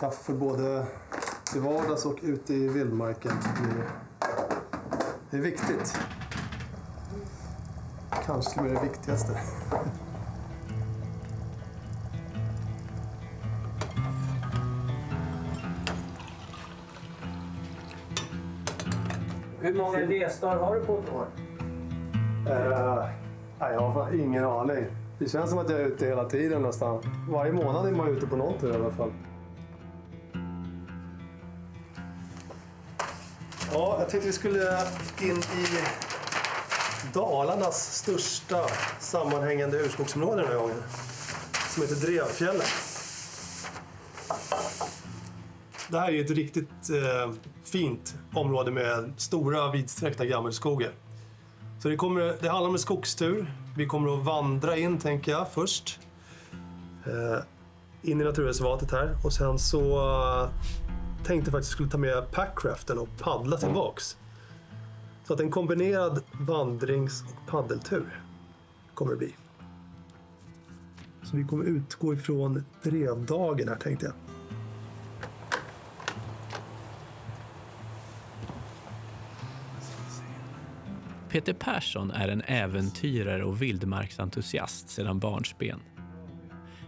Kaffe både i vardags och ute i vildmarken. Det är viktigt. Kanske är det viktigaste. Hur många resdagar har du på ett år? Jag har ingen aning. Det känns som att jag är ute hela tiden nästan. Varje månad är man ute på någonting i alla fall. Ja, jag tänkte vi skulle in i Dalarnas största sammanhängande urskogsområde den här gången. Som heter Drevfjällen. Det här är ett riktigt fint område med stora vidsträckta gammelskogar. Så det handlar om en skogstur. Vi kommer att vandra in, tänker jag, först. In i naturreservatet här. Och sen så tänkte jag faktiskt att jag skulle ta med packraften och paddla tillbaks. Så att en kombinerad vandrings- och paddeltur kommer det bli. Så vi kommer utgå ifrån Drevdagen här, tänkte jag. Peter Persson är en äventyrare och vildmarksentusiast sedan barnsben.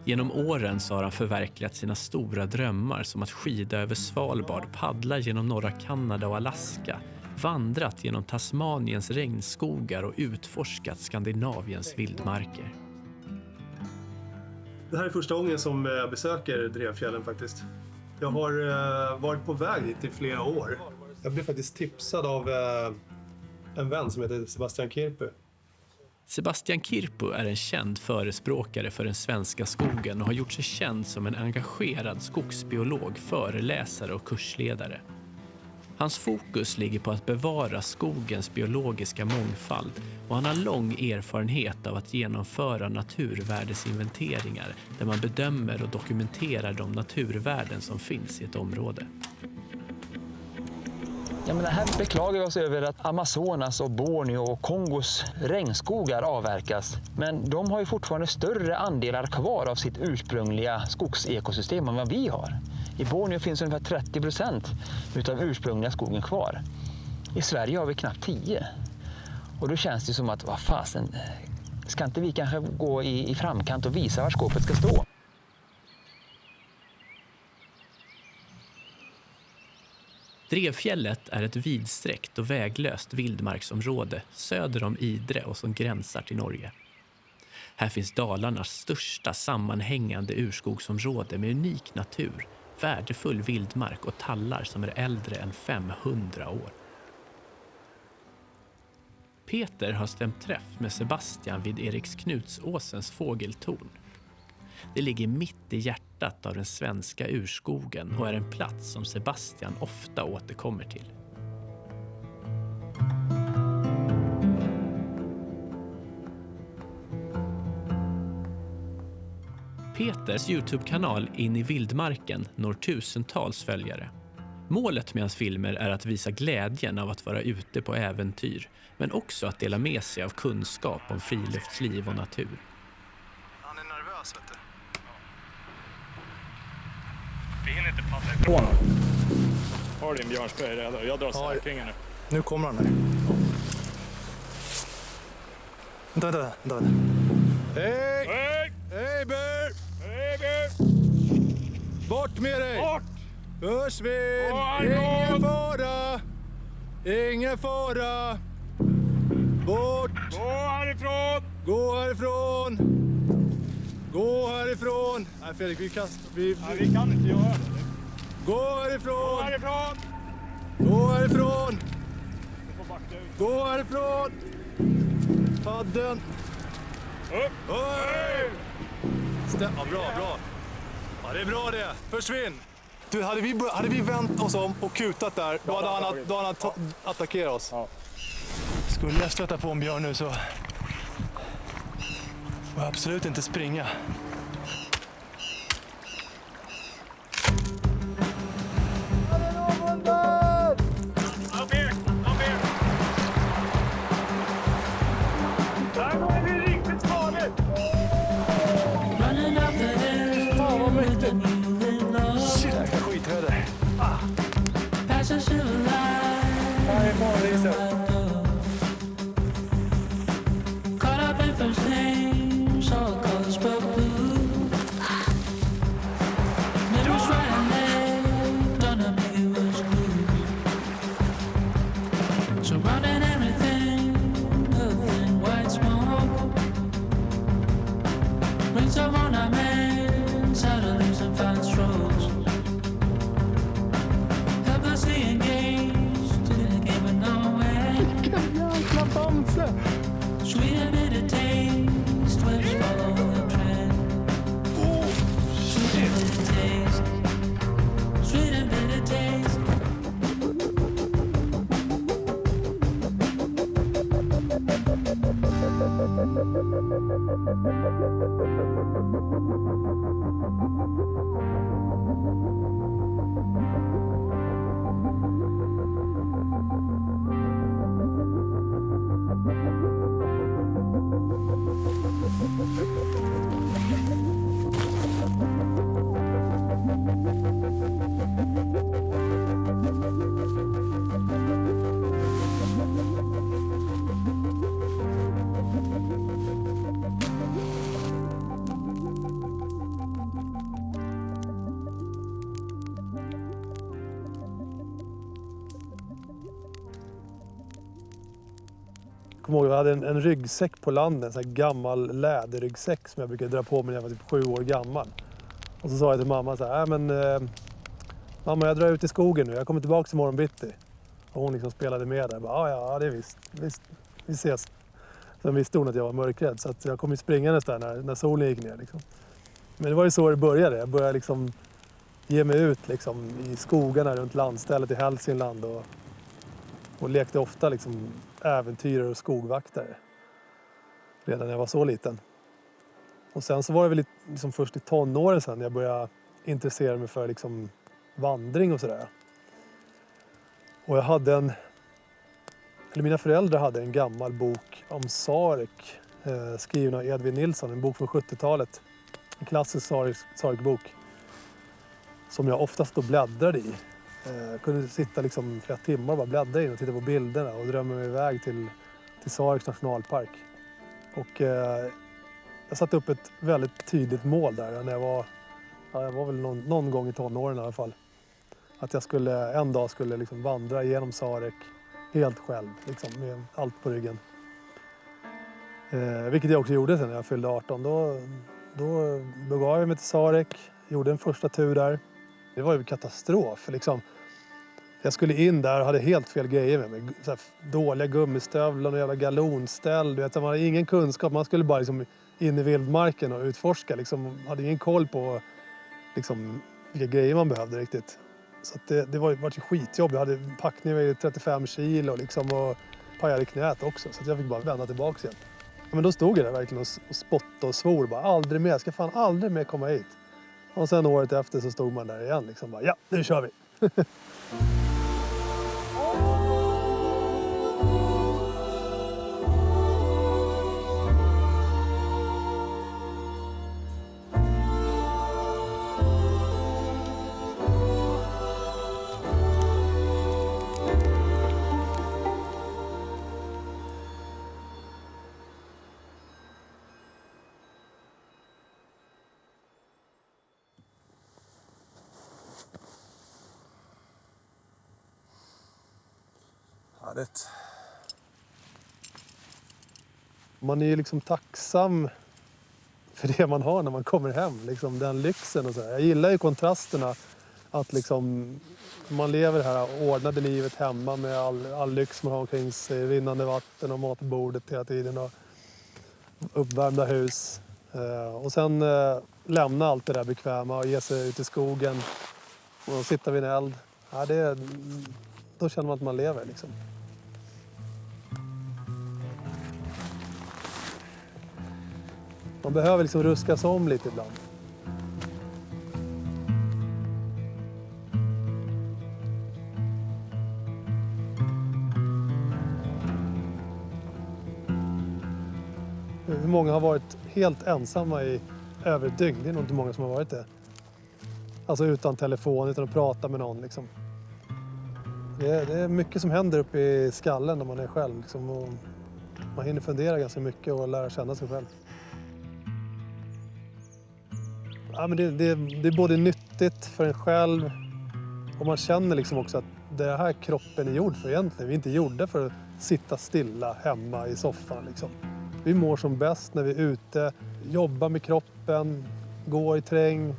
Genom åren så har han förverkligat sina stora drömmar som att skida över Svalbard, paddla genom norra Kanada och Alaska, vandrat genom Tasmaniens regnskogar och utforskat Skandinaviens vildmarker. Det här är första gången som jag besöker Drevfjällen faktiskt. Jag har varit på väg hit i flera år. Jag blev faktiskt tipsad av en vän som heter Sebastian Kirpu. Sebastian Kirpo är en känd förespråkare för den svenska skogen och har gjort sig känd som en engagerad skogsbiolog, föreläsare och kursledare. Hans fokus ligger på att bevara skogens biologiska mångfald och han har lång erfarenhet av att genomföra naturvärdesinventeringar där man bedömer och dokumenterar de naturvärden som finns i ett område. Ja, men här beklagar vi oss över att Amazonas och Borneo och Kongos regnskogar avverkas. Men de har ju fortfarande större andelar kvar av sitt ursprungliga skogsekosystem än vad vi har. I Borneo finns ungefär 30% utav ursprungliga skogen kvar. I Sverige har vi knappt 10. Och då känns det som att, vad fasen, ska inte vi kanske gå i framkant och visa var skåpet ska stå? Drevfjället är ett vidsträckt och väglöst vildmarksområde söder om Idre och som gränsar till Norge. Här finns Dalarnas största sammanhängande urskogsområde med unik natur, värdefull vildmark och tallar som är äldre än 500 år. Peter har stämt träff med Sebastian vid Eriksknutsåsens fågeltorn. Det ligger mitt i hjärtat av den svenska urskogen och är en plats som Sebastian ofta återkommer till. Peters YouTube-kanal In i vildmarken når tusentals följare. Målet med hans filmer är att visa glädjen av att vara ute på äventyr, men också att dela med sig av kunskap om friluftsliv och natur. Han är nervös, vet du. Vi hinner inte paddla ifrån. Har din björnspray redan? Jag drar säkringen nu. Nu kommer han här. Vänta. Hej! Hej! Hej, Bur! Hej, Björn! Bort med dig! Bort! Försvinn! Gå Ingen fara! Ingen fara! Bort! Gå härifrån! Gå härifrån! Gå härifrån! Nej, Fredrik, vi kastar... Nej, vi kan inte göra det. Gå Gå härifrån! härifrån! Gå härifrån! Du får backa ut. Gå härifrån! Padden! Upp! Hej! Ja, bra. Ja, det är bra det. Försvinn! Du, hade vi vänt oss om och kutat där, då hade han attackerat oss. Ja. Skulle jag stöta på en björn nu så får jag absolut inte springa. Upp er! Det här kommer bli riktigt farligt! Fan vad mäktigt! Shit, jäkla skitväder. Nej, morgonriset. Surrounding everything, nothing white smoke. Rings of ornaments, out of leaves and fine strokes. Helplessly engaged in a game of nowhere. Jäkla Bamse! Sweet and bitter taste, whips follow the trend. Sweet and bitter taste, sweet and bitter taste. Jag kommer ihåg, jag hade en ryggsäck på landet, en sån här gammal läderryggsäck som jag brukade dra på mig när jag var typ 7 år gammal. Och så sa jag till mamma så här, mamma, jag drar ut i skogen nu, jag kommer tillbaka imorgon bitti. Och hon liksom spelade med där, bara, ja det är visst, vi ses. Sen visste hon att jag var mörkrädd så att jag kom ju springandes där när solen gick ner. Liksom. Men det var ju så det började. Jag började liksom ge mig ut liksom, i skogarna runt landstället i Hälsingland och lekte ofta liksom, äventyrare och skogvaktare. Redan när jag var så liten. Och sen så var det väl liksom först i tonåren sen jag började intressera mig för liksom, vandring och sådär. Och jag hade mina föräldrar hade en gammal bok om Sarek skriven av Edvin Nilsson, en bok från 70-talet. En klassisk Sarek-bok som jag oftast då bläddrade i. Jag kunde sitta liksom flera timmar och bara bläddra in och titta på bilderna och drömma mig iväg till Sareks nationalpark. Och jag satte upp ett väldigt tydligt mål där när jag var väl någon gång i tonåren i alla fall. Att jag en dag skulle liksom vandra genom Sarek helt själv, liksom, med allt på ryggen. Vilket jag också gjorde sen när jag fyllde 18. Då begav jag mig till Sarek, gjorde en första tur där. Det var ju katastrof. Liksom. Jag skulle in där och hade helt fel grejer med mig. Så här, dåliga gummistövlar och jävla galonställ. Du vet, man hade ingen kunskap. Man skulle bara liksom, in i vildmarken och utforska. Liksom, hade ingen koll på liksom, vilka grejer man behövde riktigt. Så att det var ju skitjobb. Jag hade packning i 35 kilo liksom, och pajade knät också. Så att jag fick bara vända tillbaka igen. Men då stod jag där verkligen och spottade och svor. Bara, aldrig mer. Jag ska fan aldrig mer komma hit. Och sen året efter så stod man där igen. Liksom, bara, ja, nu kör vi. Man är ju liksom tacksam för det man har när man kommer hem. Liksom den lyxen och så här. Jag gillar ju kontrasterna. Att liksom man lever det här ordnade livet hemma med all lyx man har omkring sig. Rinnande vatten och mat på bordet hela tiden. Och uppvärmda hus. Och sen lämna allt det där bekväma och ge sig ut i skogen. Och sitta vid en eld. Ja, då känner man att man lever liksom. Man behöver liksom ruskas om lite ibland. Hur många har varit helt ensamma i över ett dygn? Det är nog inte många som har varit det. Alltså utan telefon, utan att prata med någon. Liksom. Det är mycket som händer uppe i skallen när man är själv. Liksom, och man hinner fundera ganska mycket och lära känna sig själv. Ja, men det är både nyttigt för en själv och man känner liksom också att det här kroppen är gjord för egentligen. Vi är inte gjorda för att sitta stilla hemma i soffan. Liksom. Vi mår som bäst när vi är ute, jobbar med kroppen, går i terräng.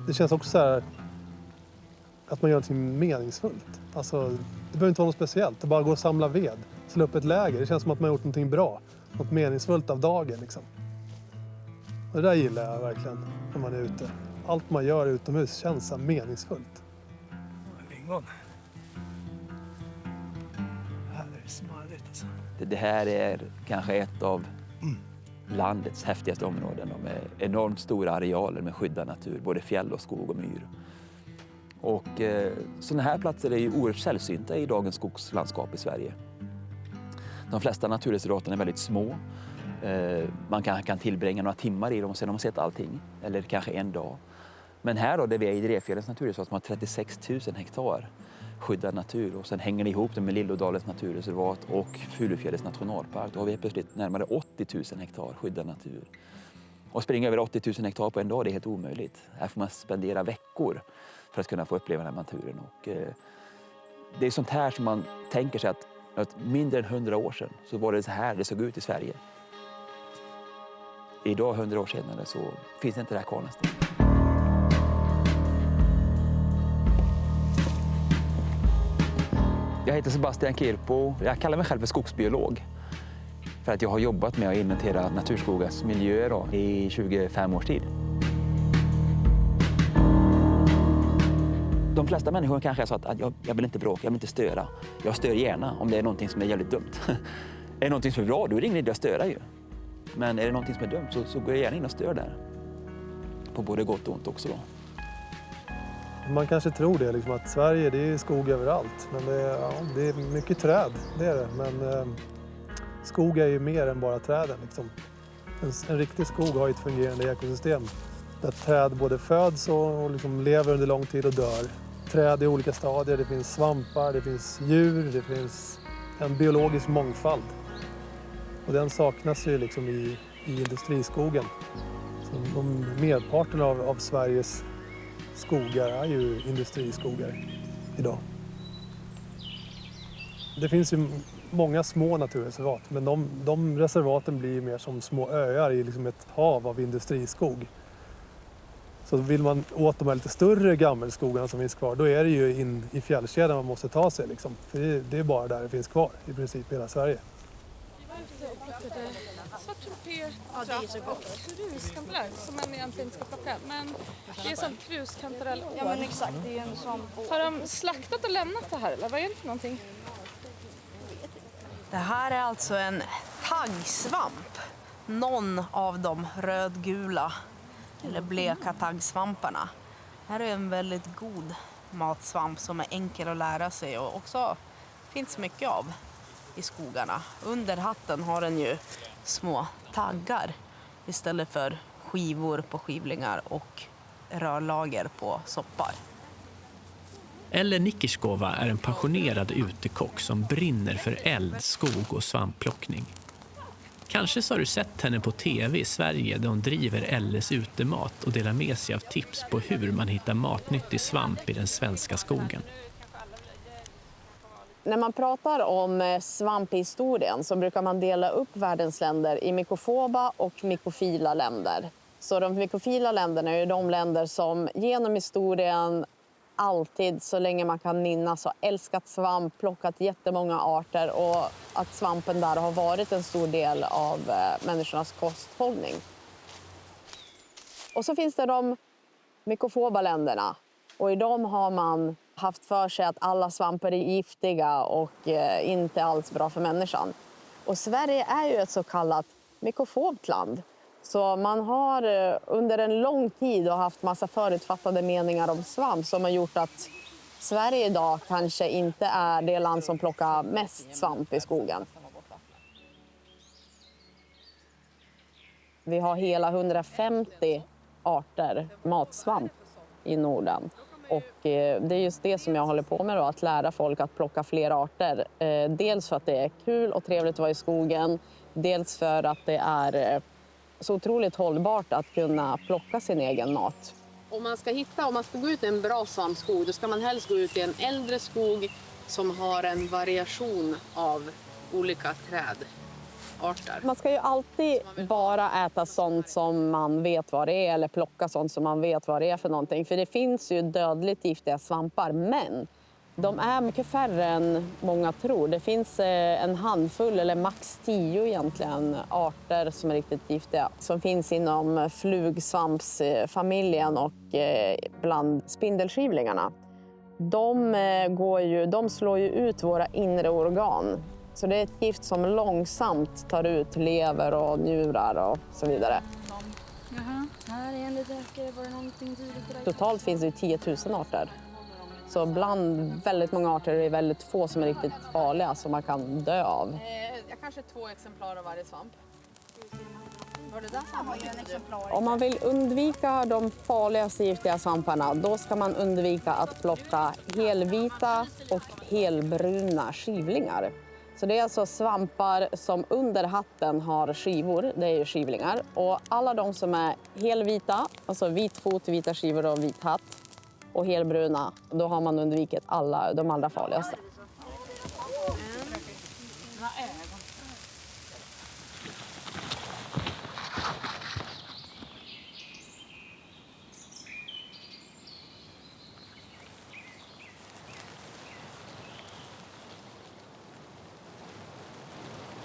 Det känns också så här att man gör någonting meningsfullt. Alltså, det behöver inte vara något speciellt. Det bara gå och samla ved, slå upp ett läger. Det känns som att man har gjort någonting bra, något meningsfullt av dagen. Liksom. Och det där gillar jag verkligen när man är ute. Allt man gör utomhus känns så meningsfullt. Lingon. Här är det smarrigt alltså. Det här är kanske ett av landets häftigaste områden med enormt stora arealer med skyddad natur, både fjäll och skog och myr. Och sådana här platser är ju oerhört sällsynta i dagens skogslandskap i Sverige. De flesta naturreservaten är väldigt små. Man kan tillbringa några timmar i dem och sen har man sett allting, eller kanske en dag. Men här då, där vi är i Drevfjällens naturreservat, som har 36 000 hektar skyddad natur och sen hänger det ihop det med Lillådalens naturreservat och Fulufjällets nationalpark. Då har vi plötsligt närmare 80 000 hektar skyddad natur. Och springa över 80 000 hektar på en dag, det är helt omöjligt. Här får man spendera veckor för att kunna få uppleva den här naturen. Och, det är sånt här som man tänker sig att mindre än 100 år sedan så var det så här det såg ut i Sverige. Idag, 100 år senare, så finns det inte det här kvar nästan. Jag heter Sebastian Kirpo. Jag kallar mig själv för skogsbiolog. För för att jag har jobbat med att inventera naturskogars miljöer då, i 25 års tid. De flesta människor kanske är så att jag vill inte bråka, jag vill inte störa. Jag stör gärna om det är någonting som är jävligt dumt. Är det någonting som är bra, då är det ingen idé att störa ju. Men är det någonting som är dumt så går jag gärna in och stör där. På både gott och ont också då. Man kanske tror det, liksom, att Sverige det är skog överallt. Men det är mycket träd, det är det. Men skog är ju mer än bara träden. Liksom. En riktig skog har ju ett fungerande ekosystem. Där träd både föds och liksom lever under lång tid och dör. Träd i olika stadier, det finns svampar, det finns djur, det finns en biologisk mångfald. Och den saknas ju liksom i industriskogen. Så merparten av Sveriges skogar är ju industriskogar idag. Det finns ju många små naturreservat, men de reservaten blir mer som små öar i liksom ett hav av industriskog. Så vill man åt de här lite större gammelskogarna som finns kvar, då är det ju in i fjällkedjan man måste ta sig. Liksom. För det är bara där det finns kvar, i princip hela Sverige. Svart trumpet, ja, det är så gott. Kruskantarell som man egentligen inte ska plocka. Men det är som kruskantarell. Ja men exakt, det är en sån. Har de slaktat och lämnat det här eller vad är det för någonting? Det här är alltså en taggsvamp. Någon av de rödgula eller bleka taggsvamparna. Det här är en väldigt god matsvamp som är enkel att lära sig och också finns mycket av i skogarna. Under hatten har den ju små taggar istället för skivor på skivlingar och rörlager på soppar. Ellen Nikiskova är en passionerad utekock som brinner för eld, skog och svampplockning. Kanske så har du sett henne på tv i Sverige där hon driver Elles utemat och delar med sig av tips på hur man hittar matnyttig svamp i den svenska skogen. När man pratar om svamphistorien så brukar man dela upp världens länder i mykofoba och mykofila länder. Så de mykofila länderna är ju de länder som genom historien alltid så länge man kan minnas har älskat svamp, plockat jättemånga arter och att svampen där har varit en stor del av människornas kosthållning. Och så finns det de mykofoba länderna och i dem har man haft för sig att alla svampar är giftiga och inte alls bra för människan. Och Sverige är ju ett så kallat mykofobt land. Så man har under en lång tid haft massa förutfattade meningar om svamp som har gjort att Sverige idag kanske inte är det land som plockar mest svamp i skogen. Vi har hela 150 arter matsvamp i Norden. Och det är just det som jag håller på med då, att lära folk att plocka fler arter. Dels för att det är kul och trevligt att vara i skogen. Dels för att det är så otroligt hållbart att kunna plocka sin egen mat. Om man ska gå ut i en bra svampskog, då ska man helst gå ut i en äldre skog som har en variation av olika trädarter. Man ska ju alltid bara äta sånt som man vet vad det är eller plocka sånt som man vet vad det är för någonting. För det finns ju dödligt giftiga svampar, men de är mycket färre än många tror. Det finns en handfull, eller max 10 egentligen, arter som är riktigt giftiga. Som finns inom flugsvampsfamiljen och bland spindelskivlingarna. De slår ju ut våra inre organ. Så det är ett gift som långsamt tar ut lever och njurar och så vidare. Jaha, här är en lite ökare. Var det någonting tydligt där? Totalt finns det 10 000 arter. Så bland väldigt många arter är det väldigt få som är riktigt farliga som man kan dö av. Jag kanske 2 exemplar av varje svamp. Var det där samma? Om man vill undvika de farligaste giftiga svamparna, då ska man undvika att plocka helvita och helbruna skivlingar. Så det är alltså svampar som under hatten har skivor, det är ju skivlingar. Och alla de som är helvita, alltså vit fot, vita skivor och vit hatt, och helbruna, då har man undvikit de allra farligaste.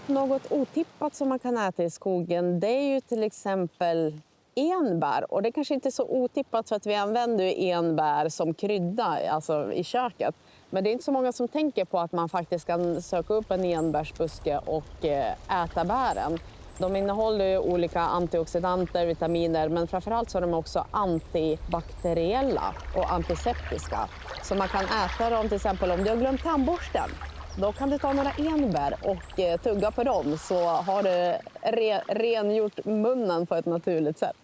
något otippat som man kan äta i skogen, det är ju till exempel enbär. Och det kanske inte är så otippat för att vi använder ju enbär som krydda alltså i köket. Men det är inte så många som tänker på att man faktiskt kan söka upp en enbärsbuske och äta bären. De innehåller ju olika antioxidanter, vitaminer, men framförallt så är de också antibakteriella och antiseptiska. Så man kan äta dem till exempel om du har glömt tandborsten. Då kan du ta några enbär och tugga på dem så har du rengjort munnen på ett naturligt sätt.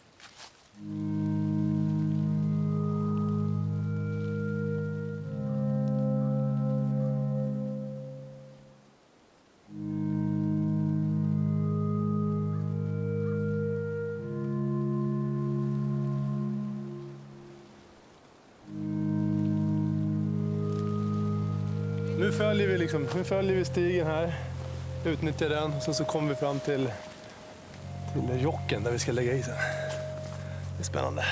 Nu följer vi stigen här, utnyttjar den och så kommer vi fram till jocken där vi ska lägga i sen. Det är spännande.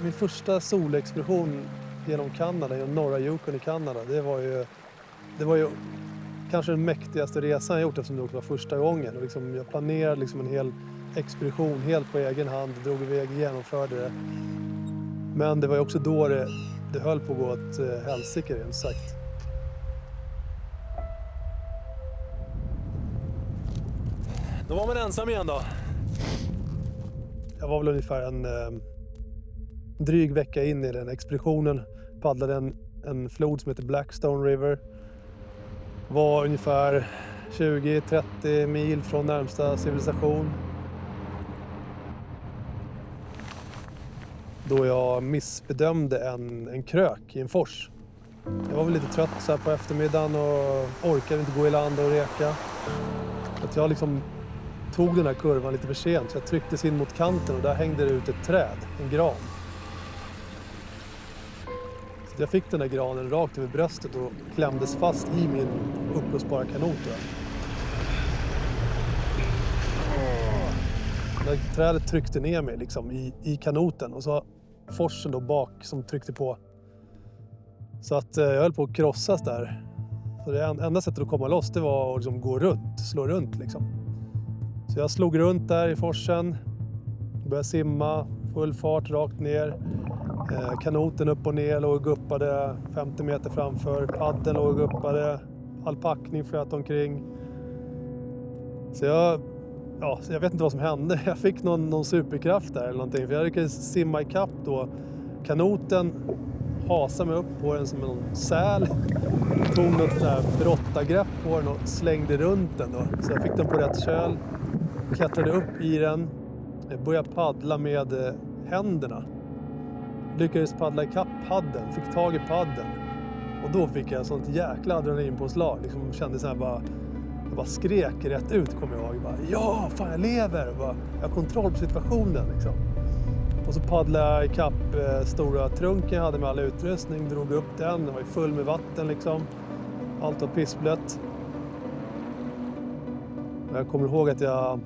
Min första solexpedition genom Kanada, genom norra Yukon i Kanada, det var ju kanske den mäktigaste resan jag gjort eftersom det var första gången. Och jag planerade en hel expedition helt på egen hand, drog iväg och genomförde det. Men det var ju också då det höll på att gå åt helsike rent sagt. Då var man ensam igen då. Jag var väl ungefär en dryg vecka in i den expeditionen. Paddlade en flod som heter Blackstone River. Var ungefär 20-30 mil från närmsta civilisation. Då jag missbedömde en krök i en fors. Jag var väl lite trött så här på eftermiddagen och orkade inte gå i land och reka. Så att jag tog den här kurvan lite för sent. Så jag trycktes in mot kanten och där hängde det ut ett träd, en gran. Så jag fick den där granen rakt över bröstet och klämdes fast i min uppblåsbara kanot. När trädet tryckte ner mig i kanoten och så forsen då bak som tryckte på. Så att jag höll på att krossas där. Så det enda sättet att komma loss det var att gå runt, slå runt . Så jag slog runt där i forsen, började simma, full fart rakt ner. Kanoten upp och ner, låg och guppade 50 meter framför. Paddeln låg och guppade, all packning flöt omkring. Så jag vet inte vad som hände. Jag fick någon superkraft där eller någonting. För jag lyckades simma ikapp då. Kanoten hasade mig upp på den som en säl. Tog något där brottagrepp på den och slängde runt den då. Så jag fick den på rätt köl. Klättrade upp i den. Jag började paddla med händerna. Lyckades paddla ikapp paddeln. Fick tag i paddeln. Och då fick jag sånt jäkla adrenalinpåslag. Kände så här bara... Jag bara skrek rätt ut, kommer jag ihåg. Ja, fan jag lever! Jag har kontroll på situationen. Och så paddlade jag ikapp stora trunken jag hade med all utrustning. Drog upp den var ju full med vatten. Allt var pissblött. Jag kommer ihåg att jag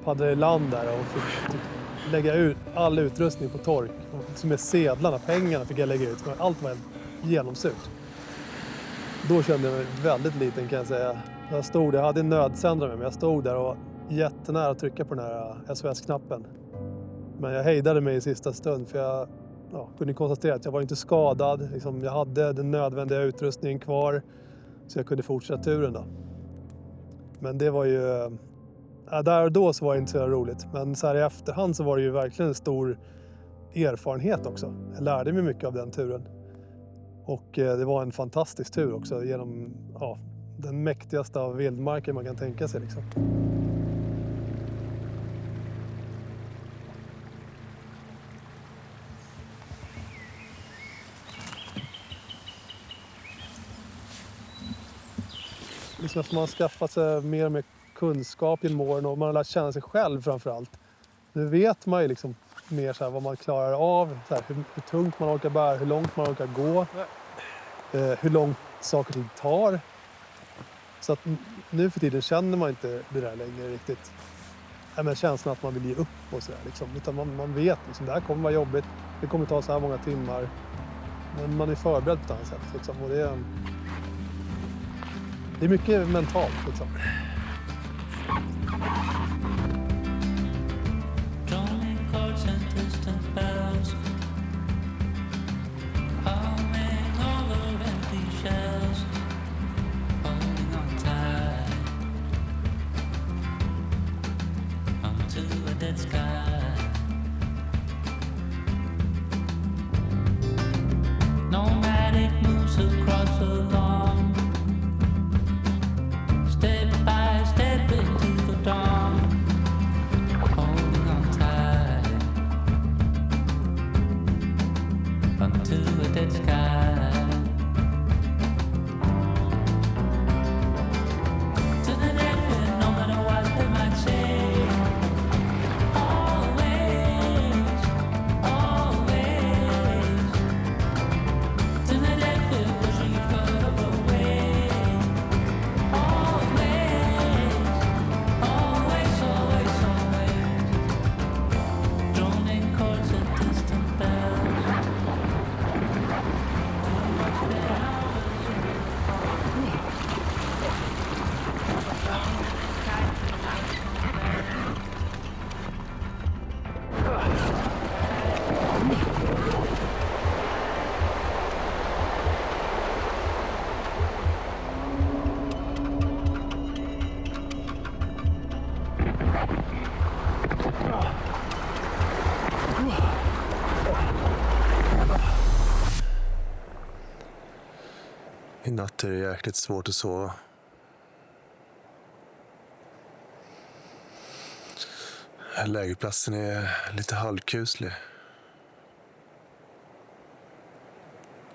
paddlade i land där och fick lägga ut all utrustning på tork. Som med sedlarna, pengarna fick jag lägga ut. Allt var genomsurt. Då kände jag mig väldigt liten kan jag säga. Jag hade en nödsändare med mig. Jag stod där och var jättenära att trycka på den här SOS-knappen. Men jag hejdade mig i sista stund för jag kunde konstatera att jag var inte skadad. Jag hade den nödvändiga utrustningen kvar så jag kunde fortsätta turen då. Men det var ju... där och då så var det inte så roligt. Men så här i efterhand så var det ju verkligen en stor erfarenhet också. Jag lärde mig mycket av den turen. Och det var en fantastisk tur också genom den mäktigaste av vildmarker man kan tänka sig. Att man har skaffat sig mer och mer kunskap genom åren och man har lärt känna sig själv framförallt. Nu vet man ju mer så här vad man klarar av, så här, hur tungt man orkar bära, hur långt man orkar gå. Hur långt saker och ting tar. Så att nu för tiden känner man inte det där längre riktigt. men känslan att man vill ge upp och sådär. Liksom. Utan man vet liksom, det här kommer vara jobbigt, det kommer ta så här många timmar. Men man är förberedd på ett annat sätt. Liksom. Och det är mycket mentalt. Liksom. I natt är det jäkligt svårt att sova. Lägerplatsen är lite halvkuslig.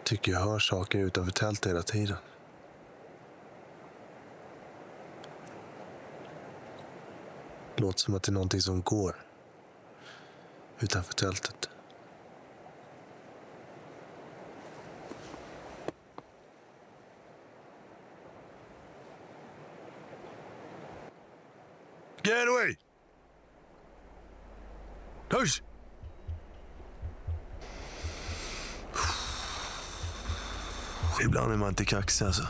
Tycker jag hör saker utanför tältet hela tiden. Låter som att det är någonting som går utanför tältet. Get away! Hush! Ibland är man inte kaxig alltså.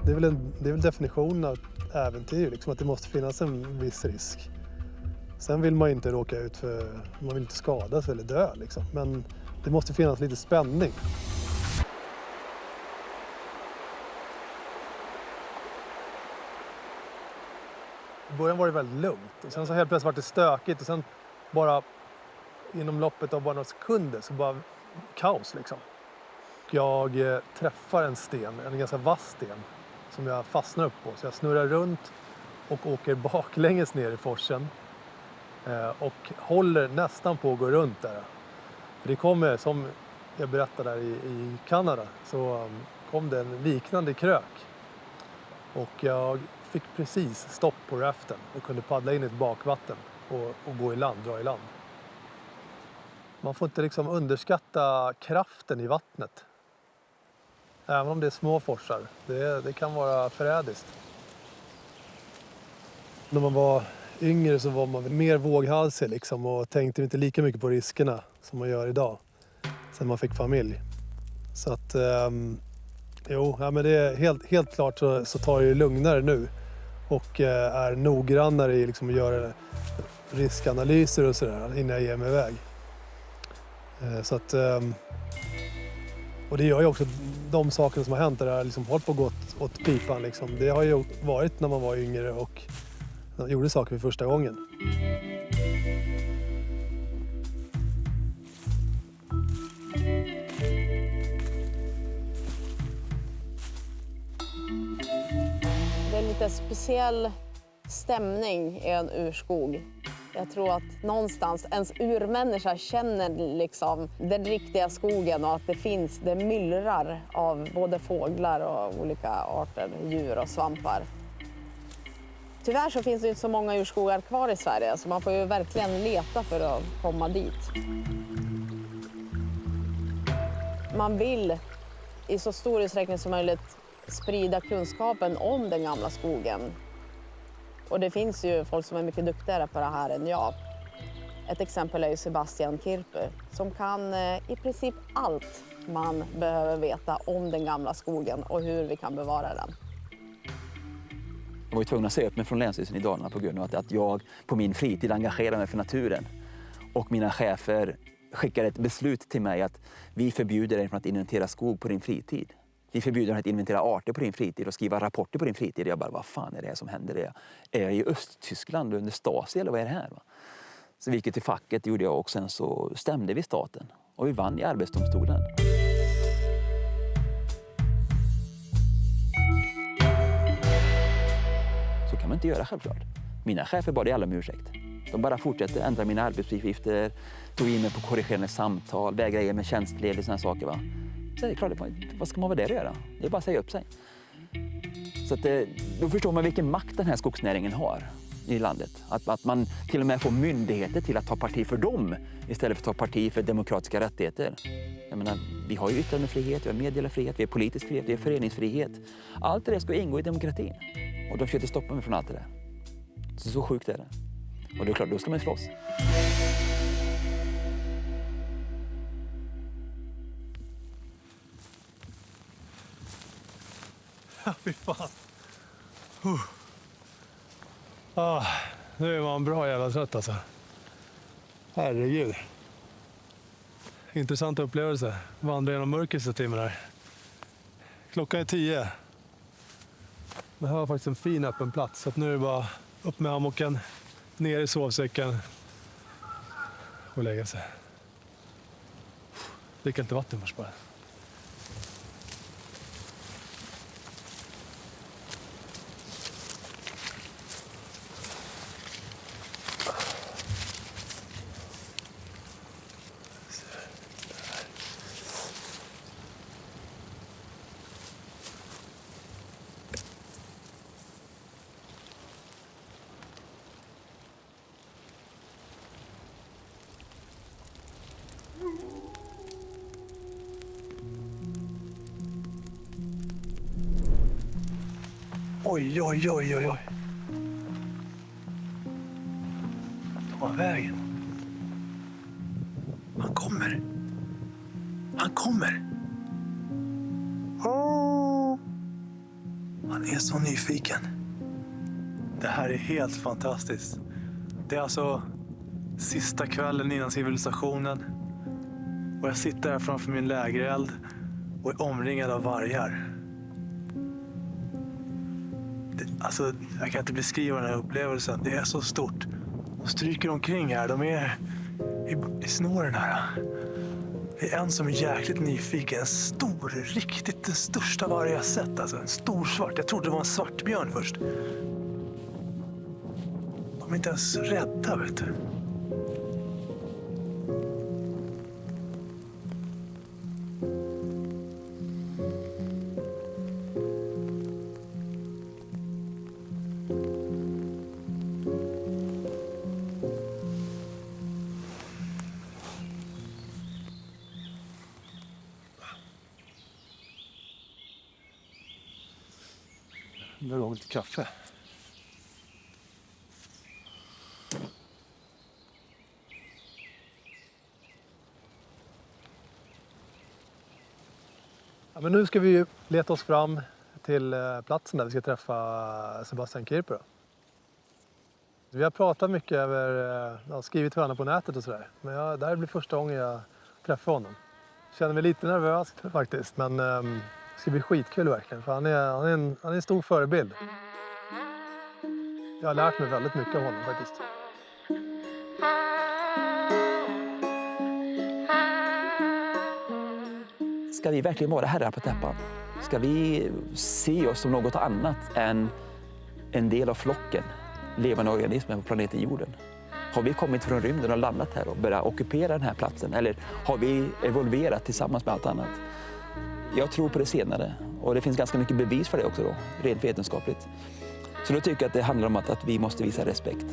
Det är väl definitionen av äventyr, liksom, att det måste finnas en viss risk. Sen vill man inte råka ut för, man vill inte skadas eller dö liksom. Men det måste finnas lite spänning. I början var det väldigt lugnt och sen så helt plötsligt var det stökigt och sen bara inom loppet av bara några sekunder så bara kaos liksom. Jag träffar en sten, en ganska vass sten som jag fastnar upp på, så jag snurrar runt och åker baklänges ner i forsen. Och håller nästan på att gå runt där. För det kommer, som jag berättade där i Kanada, så kom det en liknande krök. Och jag fick precis stopp på raften och kunde paddla in i ett bakvatten och gå i land, dra i land. Man får inte liksom underskatta kraften i vattnet. Även om det är små forsar. Det kan vara förrädiskt. När man var yngre så var man mer våghalsig liksom och tänkte inte lika mycket på riskerna som man gör idag. Sen man fick familj. Så att, men det är helt klart så tar det lugnare nu. Och är noggrannare i liksom att göra riskanalyser och sådär innan jag ger mig iväg. Så att, och det gör ju också de sakerna som har hänt där jag liksom hållit på att gå åt pipan. Liksom. Det har ju varit när man var yngre och gjorde saker för första gången. Det är lite speciell stämning i en urskog. Jag tror att någonstans ens urmänniska känner liksom den riktiga skogen och att det myllrar av både fåglar och olika arter, djur och svampar. Tyvärr så finns det inte så många urskogar kvar i Sverige, så man får ju verkligen leta för att komma dit. Man vill i så stor utsträckning som möjligt sprida kunskapen om den gamla skogen. Och det finns ju folk som är mycket duktigare på det här än jag. Ett exempel är ju Sebastian Kirpy som kan i princip allt man behöver veta om den gamla skogen och hur vi kan bevara den. Jag var ju tvungen att säga upp mig från Länsstyrelsen i Dalarna på grund av att jag på min fritid engagerar mig för naturen. Och mina chefer skickar ett beslut till mig att vi förbjuder dig från att inventera skog på din fritid. Vi förbjuder dig att inventera arter på din fritid och skriva rapporter på din fritid. Jag bara, vad fan är det som händer? Är jag i Östtyskland under Stasi eller vad är det här? Så vi gick till facket, gjorde jag, och sen så stämde vi staten. Och vi vann i Arbetsdomstolen. Så kan man inte göra självklart. Mina chefer bad i alla om ursäkt. De bara fortsatte ändra mina arbetsuppgifter, tog in mig på korrigerande samtal, vägrade ge mig tjänstledig och sådana saker. Va? Så det är klart, vad ska man vara där och göra? Det är bara att säga upp sig. Så att, då förstår man vilken makt den här skogsnäringen har i landet. Att man till och med får myndigheter till att ta parti för dem istället för att ta parti för demokratiska rättigheter. Jag menar, vi har ju yttrandefrihet, vi har meddelarfrihet, vi har politisk frihet, vi har föreningsfrihet. Allt det där ska ingå i demokratin. Och de försöker stoppa mig från allt det där. Så sjukt är det. Och det är klart, då ska man slåss. Ja, fy fan. Nu är man bra jävla trött alltså. Herregud. Intressant upplevelse. Vandra genom mörkrets timmen här. Klockan är 10. Det här var faktiskt en fin öppen plats. Så att nu är det bara upp med hammocken, ner i sovsäcken och lägga sig. Dricka lite vatten först bara. Oj, oj, oj, oj, oj. Ta vägen. Han kommer. Han kommer. Oh. Han är så nyfiken. Det här är helt fantastiskt. Det är alltså sista kvällen innan civilisationen. Och jag sitter här framför min lägereld och är omringad av vargar. Alltså, jag kan inte beskriva den här upplevelsen. Det är så stort. De stryker omkring här. De är i snåren här. Det är en som är jäkligt nyfiken. En stor, riktigt den största varg jag sett. Alltså, en stor svart. Jag trodde det var en svartbjörn först. De är inte ens rädda, vet du. Nu har lite kaffe. Ja, men nu ska vi leta oss fram till platsen där vi ska träffa Sebastian Kirpy. Vi har pratat mycket över, skrivit till varandra på nätet och sådär. Men det här blir första gången jag träffar honom. Jag känner mig lite nervös faktiskt, men det ska bli skitkul verkligen. För han är en stor förebild. Jag har lärt mig väldigt mycket av honom faktiskt. Ska vi verkligen vara herrar på täppan? Ska vi se oss som något annat än en del av flocken, levande organismer på planeten jorden? Har vi kommit från rymden och landat här och börjat ockupera den här platsen? Eller har vi evolverat tillsammans med allt annat? Jag tror på det senare. Och det finns ganska mycket bevis för det också då, rent vetenskapligt. Så då tycker jag att det handlar om att vi måste visa respekt.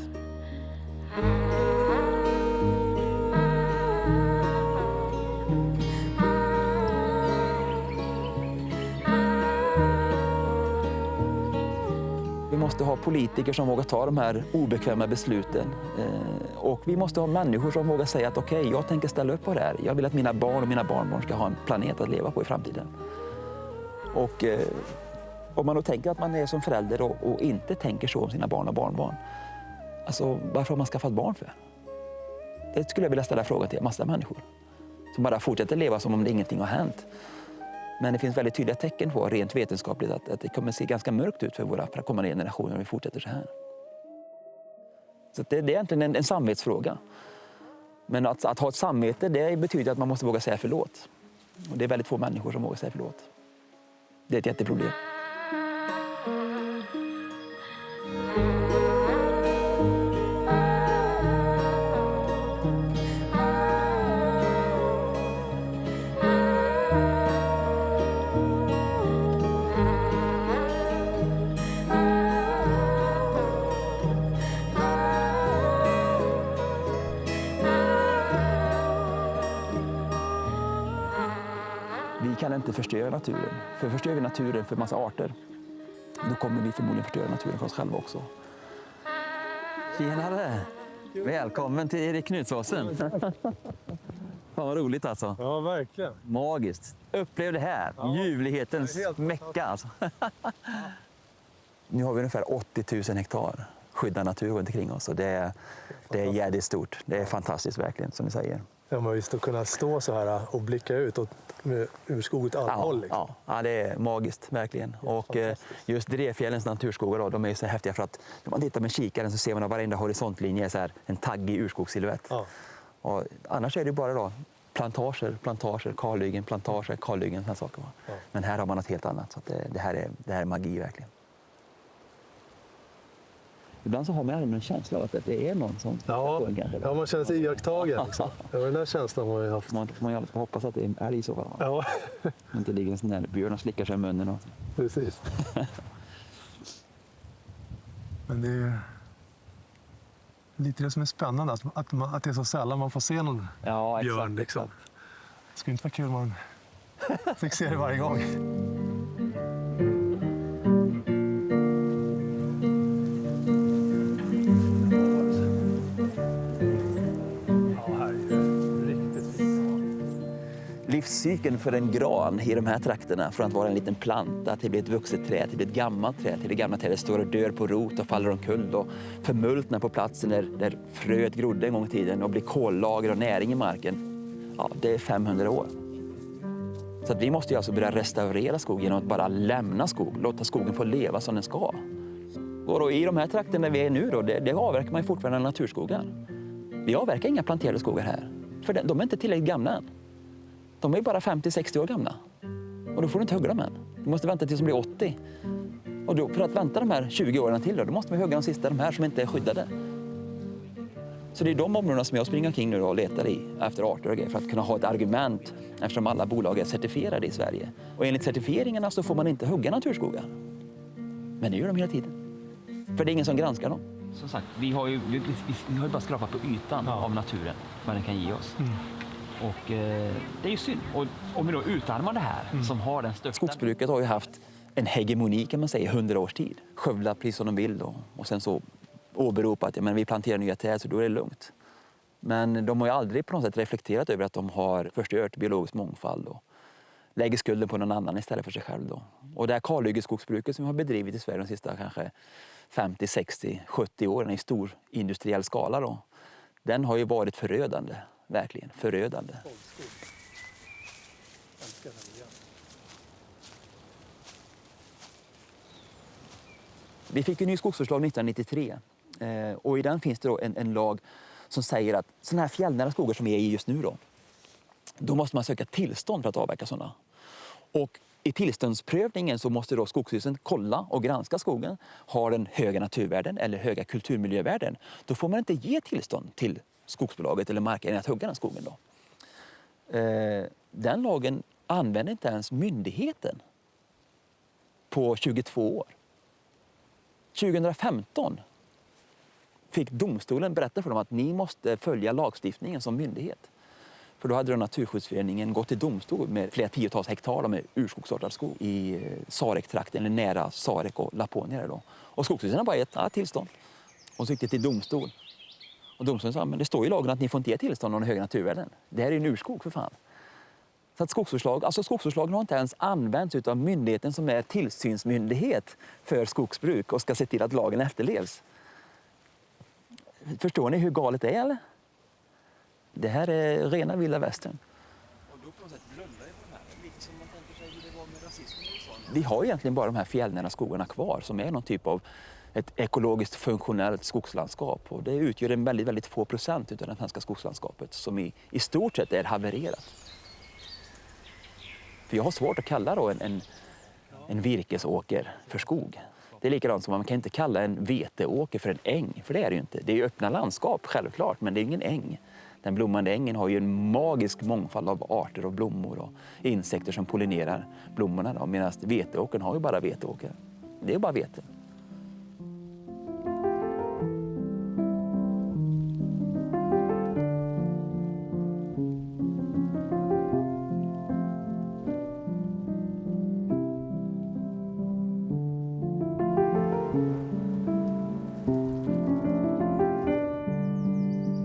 Vi måste ha politiker som vågar ta de här obekväma besluten. Och vi måste ha människor som vågar säga att okej, jag tänker ställa upp på det här. Jag vill att mina barn och mina barnbarn ska ha en planet att leva på i framtiden. Och om man då tänker att man är som förälder och inte tänker så om sina barn och barnbarn. Alltså, varför har man skaffat barn för? Det skulle jag vilja ställa frågan till en massa människor. Som bara fortsätter leva som om det ingenting har hänt. Men det finns väldigt tydliga tecken på, rent vetenskapligt, att det kommer se ganska mörkt ut för våra kommande generationer om vi fortsätter så här. Så det är egentligen en samvetsfråga. Men att ha ett samvete, det betyder att man måste våga säga förlåt. Och det är väldigt få människor som vågar säga förlåt. Det är ett jätteproblem. Vi kan inte förstöra naturen. För förstör vi naturen för massa arter, då kommer vi förmodligen förstöra naturen för oss själva också. Tjenare! Välkommen till Erik Knutsåsen. Fan vad roligt alltså. Ja, verkligen. Magiskt. Upplev det här. Ljuvlighetens mecka alltså. Nu har vi ungefär 80 000 hektar skyddad natur runt omkring oss. Och det är jävligt stort. Det är fantastiskt verkligen, som ni säger. Ja, men visst att kunna stå så här och blicka ut ur skog åt alla håll. Liksom. Ja, det är magiskt, verkligen. Och just Drevfjällens naturskogar då, de är så häftiga för att när man tittar med kikaren så ser man att varenda horisontlinje är så här en taggig urskogssilhuett. Ja. Och annars är det bara då plantager, kalhyggen, sådana saker. Ja. Men här har man något helt annat, så att det här är magi verkligen. Ibland så har man en känsla av att det är någon som... Ja, man känner sig iakttagen. Liksom. Ja, den där känslan har man ju haft. Man får hoppas att det är älg i så fall. Ja. Inte ligger en sån där björn och slickar sig i munnen. Och... Precis. Men det är lite det som är spännande, att det är så sällan man får se någon björn. Liksom. Det skulle inte vara kul om man fick se det varje gång. Livscykeln för en gran i de här trakterna, från att vara en liten planta till bli ett vuxet träd, till bli ett gammalt träd, till det gamla trädet står och dör på rot och faller omkull och förmultnar på platsen där fröet grodde en gång i tiden och blir kollager och näring i marken. Ja, det är 500 år. Så att vi måste ju alltså börja restaurera skog genom att bara lämna skog, låta skogen få leva som den ska. Och då, i de här trakterna vi är nu då, det avverkar man ju fortfarande naturskogar. Vi avverkar inga planterade skogar här, för de är inte tillräckligt gamla än. De är bara 50-60 år gamla. Och då får du inte hugga dem än. Du måste vänta tills de blir 80. Och då, för att vänta de här 20 åren till då måste vi hugga de sista, de här som inte är skyddade. Så det är de områdena som jag springer omkring nu och letar i efter arter och grejer för att kunna ha ett argument, eftersom alla bolag är certifierade i Sverige. Och enligt certifieringarna så får man inte hugga naturskogar. Men det gör de hela tiden. För det är ingen som granskar dem. Som sagt, vi har ju bara skrapat på ytan av naturen, vad den kan ge oss. Och det är ju synd. Och om vi då utarmar det här som har den största... Skogsbruket har ju haft en hegemoni kan man säga i 100 års tid. Skövla precis som de vill då. Och sen så åberopa att vi planterar nya träd så då är det lugnt. Men de har ju aldrig på något sätt reflekterat över att de har förstört biologisk mångfald och lägger skulden på någon annan istället för sig själv då. Och det här kalhyggesskogsbruket som vi har bedrivit i Sverige de sista kanske 50, 60, 70 åren i stor industriell skala då. Den har ju varit förödande. Verkligen förödande. Vi fick en ny skogsvårdslag 1993 och i den finns det då en lag som säger att sådana här fjällnära skogar som vi är i just nu då måste man söka tillstånd för att avverka sådana. Och i tillståndsprövningen så måste då Skogsstyrelsen kolla och granska skogen. Har den höga naturvärden eller höga kulturmiljövärden, då får man inte ge tillstånd till skogsbolaget eller markägaren att hugga den skogen då. Den lagen använder inte ens myndigheten på 22 år. 2015 fick domstolen berätta för dem att ni måste följa lagstiftningen som myndighet. För då hade Naturskyddsföreningen gått till domstol med flera tiotals hektar med urskogsartad skog i Sarek-trakten, eller nära Sarek och Laponia. Då. Och Skogsstyrelsen har bara gett tillstånd. Och så gick det till domstol. Och domstolen sa, men det står i lagen att ni får inte ge tillstånd om höga naturvärden. Det här är en urskog för fan. Så att skogsvårdslagen har inte ens använts av myndigheten som är tillsynsmyndighet för skogsbruk och ska se till att lagen efterlevs. Förstår ni hur galet det är, eller? Det här är rena vilda västern. Vi har egentligen bara de här fjällnära skogarna kvar som är någon typ av ett ekologiskt funktionellt skogslandskap. Och det utgör en väldigt, väldigt få procent av det svenska skogslandskapet som i stort sett är havererat. För jag har svårt att kalla då en virkesåker för skog. Det är likadant som man kan inte kalla en veteåker för en äng, för det är det ju inte. Det är ju öppna landskap, självklart, men det är ingen äng. Den blommande ängen har ju en magisk mångfald av arter och blommor och insekter som pollinerar blommorna. Medan veteåkern har ju bara veteåker. Det är bara vete.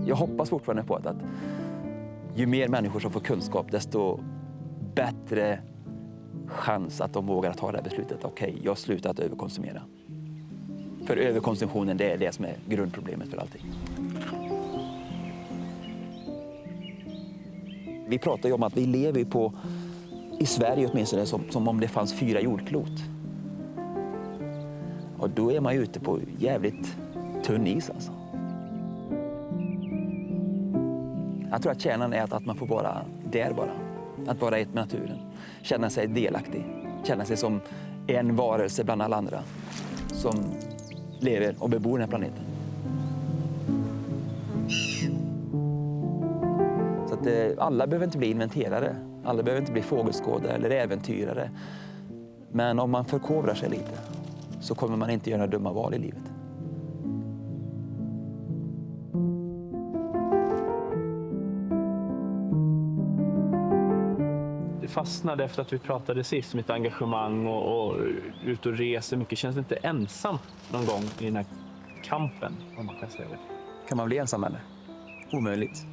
Jag hoppas fortfarande på att ju mer människor som får kunskap, desto bättre chans att de vågar ta det här beslutet. Okej, jag slutar att överkonsumera. För överkonsumtionen, det är det som är grundproblemet för allting. Vi pratar ju om att vi lever i Sverige åtminstone som om det fanns 4 jordklot. Och då är man ju ute på jävligt tunn is alltså. Jag tror att kärnan är att man får vara där bara. Att vara ett med naturen. Känna sig delaktig. Känna sig som en varelse bland alla andra som lever och bebor den här planeten. Så att alla behöver inte bli inventerare. Alla behöver inte bli fågelskådare eller äventyrare. Men om man förkovrar sig lite så kommer man inte göra några dumma val i livet. Fastnade efter att vi pratade sist, mitt engagemang och ut och reser mycket. Känns det inte ensam någon gång i den här kampen, om man kan säga det? Kan man bli ensam eller? Omöjligt.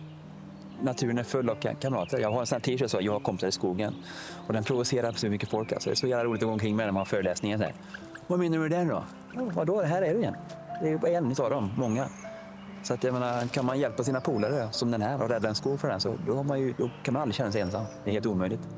Naturen är full av kamrater. Jag har en sån här t-shirt så jag har kompisar i skogen. Och den provocerar så mycket folk. Alltså. Det är så jävla roligt att gå omkring med när man har föreläsningar. Så här. Vad menar du med den då? Vadå, här är du igen. Det är ju bara en av dem, många. Så att jag menar, kan man hjälpa sina polare som den här och rädda en skog för den så då kan man aldrig känna sig ensam. Det är helt omöjligt.